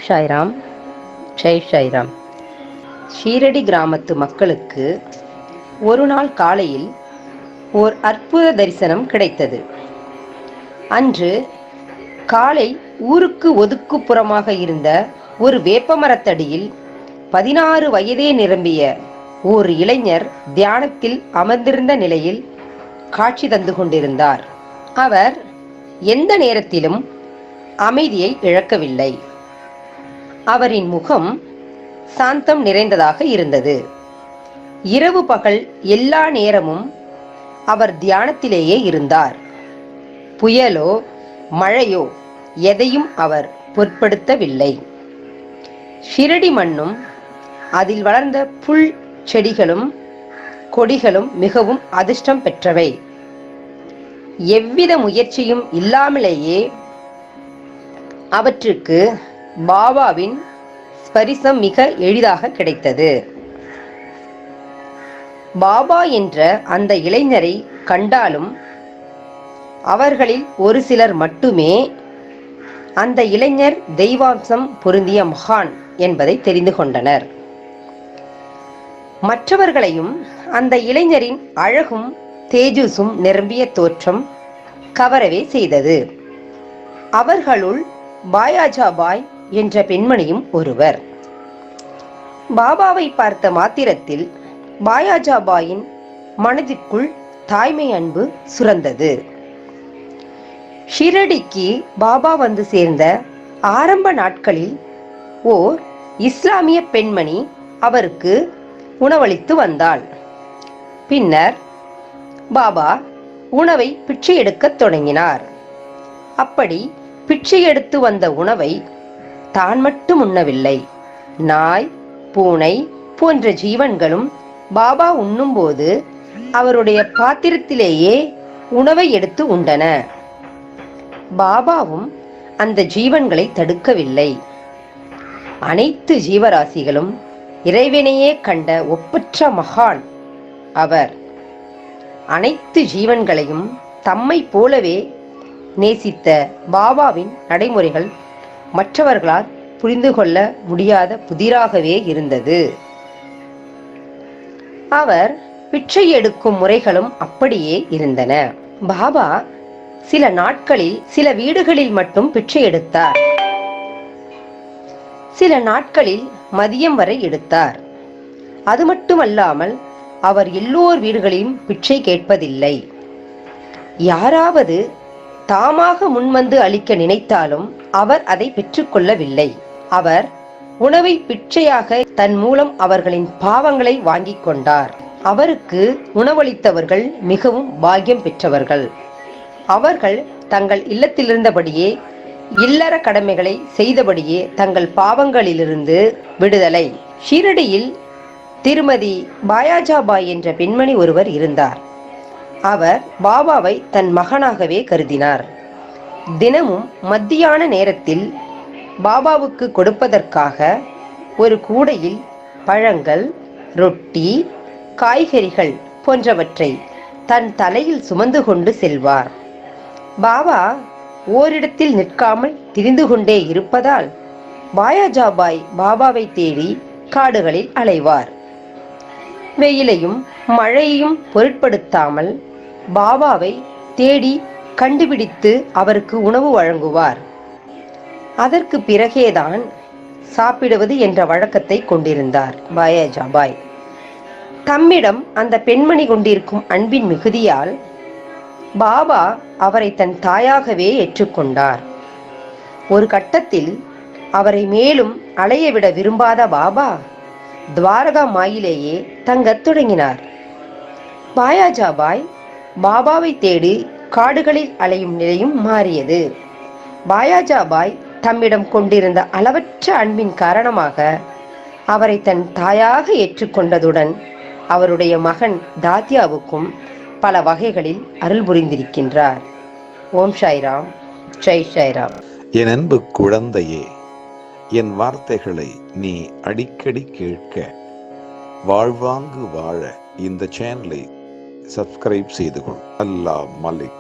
சாய்ராம். ஜெய் சாய்ராம். ஷீரடி கிராமத்து மக்களுக்கு ஒரு நாள் காலையில் ஓர் அற்புத தரிசனம் கிடைத்தது. அன்று காலை ஊருக்கு ஒதுக்குப்புறமாக இருந்த ஒரு வேப்பமரத்தடியில் 16 வயதே நிரம்பிய ஓர் இளைஞர் தியானத்தில் அமர்ந்திருந்த நிலையில் காட்சி தந்து கொண்டிருந்தார். அவர் எந்த நேரத்திலும் அமைதியை இழக்கவில்லை. அவரின் முகம் சாந்தம் நிறைந்ததாக இருந்தது. இரவு பகல் எல்லா நேரமும் அவர் தியானத்திலேயே இருந்தார். புயலோ மழையோ எதையும் அவர் பொருட்படுத்தவில்லை. ஷிரடி மண்ணும் அதில் வளர்ந்த புல் செடிகளும் கொடிகளும் மிகவும் அதிர்ஷ்டம் பெற்றவை. எவ்வித முயற்சியும் இல்லாமலேயே அவற்றுக்கு பாபாவின் ஸ்பரிசம் மிக எளிதாக கிடைத்தது. பாபா என்ற அந்த இளைஞரை கண்டாலும் அவர்களில் ஒரு சிலர் மட்டுமே அந்த இளைஞர் தெய்வாம்சம் பொருந்திய மகான் என்பதை தெரிந்து கொண்டனர். மற்றவர்களையும் அந்த இளைஞரின் அழகும் தேஜஸும் நிரம்பிய தோற்றம் கவரவே செய்தது. அவர்களுள் பாயாஜாபாய் என்ற பெண்மணியும் ஒருவர். பாபாவை பார்த்த மாத்திரத்தில் பாயாஜாபாயின் மனதிற்குள் தாய்மை அன்பு சுரந்தது. ஷிரடிக்கு பாபா வந்து சேர்ந்த ஆரம்ப நாட்களில் ஓர் இஸ்லாமிய பெண்மணி அவருக்கு உணவளித்து வந்தாள். பின்னர் பாபா உணவை பிச்சை எடுக்கத் தொடங்கினார். அப்படி பிச்சை எடுத்து வந்த உணவை தான் மட்டும் உண்ணவில்லை. நாய், பூனை போன்ற ஜீவன்களும் பாபா உண்ணும்போது அவருடைய பாத்திரத்திலேயே உணவை எடுத்து உண்டன. பாபாவும் அந்த ஜீவன்களை தடுக்கவில்லை. அனைத்து ஜீவராசிகளும் இறைவனையே கண்ட ஒப்பற்ற மகான் அவர். அனைத்து ஜீவன்களையும் தம்மை போலவே நேசித்த பாபாவின் நடைமுறைகள் மற்றவர்களால் புரிந்து கொள்ள முடியாத புதிராகவே இருந்தது. அவர் பிச்சை எடுக்கும் முறைகளும் அப்படியே இருந்தன. பாபா சில நாட்களில் சில வீடுகளில் மட்டும் பிச்சை எடுத்தார். சில நாட்களில் மதியம் வரை எடுத்தார். அது மட்டுமல்லாமல் அவர் எல்லோர் வீடுகளிலும் பிச்சை கேட்பதில்லை. யாராவது தாமாக முன்வந்து அளிக்க நினைத்தாலும் அவர் அதை பெற்றுக்கொள்ளவில்லை. அவர் உணவை பிச்சையாக தன் மூலம் அவர்களின் பாவங்களை வாங்கிக் கொண்டார். அவருக்கு உணவளித்தவர்கள் மிகவும் பாக்கியம் பெற்றவர்கள். அவர்கள் தங்கள் இல்லத்திலிருந்தபடியே இல்லற கடமைகளை செய்தபடியே தங்கள் பாவங்களிலிருந்து விடுதலை. ஷிரடியில் திருமதி பாயாஜாபாய் என்ற பெண்மணி ஒருவர் இருந்தார். அவர் பாபாவை தன் மகனாகவே கருதினார். தினமும் மத்தியான நேரத்தில் பாபாவுக்கு கொடுப்பதற்காக ஒரு கூடையில் பழங்கள், ரொட்டி, காய்கறிகள் போன்றவற்றை தன் தலையில் சுமந்து கொண்டு செல்வார். பாபா ஓரிடத்தில் நிற்காமல் திரிந்து கொண்டே இருப்பதால் பாயாஜாபாய் பாபாவை தேடி காடுகளில் அலைவார். வெயிலையும் மழையையும் பொருட்படுத்தாமல் பாபாவை தேடி கண்டுபிடித்து அவருக்கு உணவு வழங்குவார். அதற்கு பிறகேதான் சாப்பிடுவது என்ற வழக்கத்தை கொண்டிருந்தார் பாயாஜாபாய். தம்மிடம் அந்த பெண்மணி கொண்டிருக்கும் அன்பின் மிகுதியால் பாபா அவரை தன் தாயாகவே ஏற்றுக்கொண்டார். ஒரு கட்டத்தில் அவரை மேலும் அலையவிட விரும்பாத பாபா துவாரகா மாயிலேயே தங்கத் தொடங்கினார். பாயாஜாபாய் பாபாவை தேடி காடுகளில் அலையும் நிலையும் மாறியது. பாயாஜாபாய் தம்மிடம் கொண்டிருந்த அளவற்ற அன்பின் காரணமாக அவரை தன் தாயாக ஏற்றுக்கொண்டதுடன் அவருடைய மகன் தாத்யாவுக்கும் பல வகைகளில் அருள் புரிந்திருக்கின்றார். ஓம் சாய்ராம். ஜெய் சாய்ராம். என் அன்பு குழந்தையே, என் வார்த்தைகளை நீ அடிக்கடி கேட்க, வாழ்வாங்கு வாழ இந்த சேனலை சப்ஸ்கிரைப் செய்து கொள். அல்லாஹ் மலிக்.